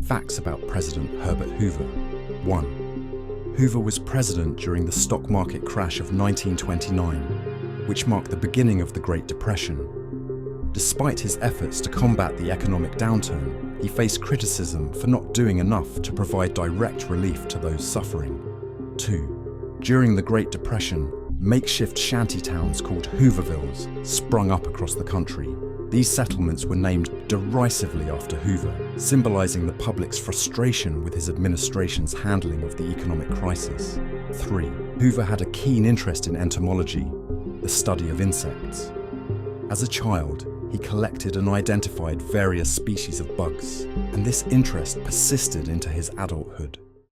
Facts about President Herbert Hoover. 1. Hoover was president during the stock market crash of 1929, which marked the beginning of the Great Depression. Despite his efforts to combat the economic downturn, he faced criticism for not doing enough to provide direct relief to those suffering. 2. During the Great Depression, makeshift shanty towns called Hoovervilles sprung up across the country. These settlements were named derisively after Hoover, symbolizing the public's frustration with his administration's handling of the economic crisis. 3. Hoover had a keen interest in entomology, the study of insects. As a child, he collected and identified various species of bugs, and this interest persisted into his adulthood.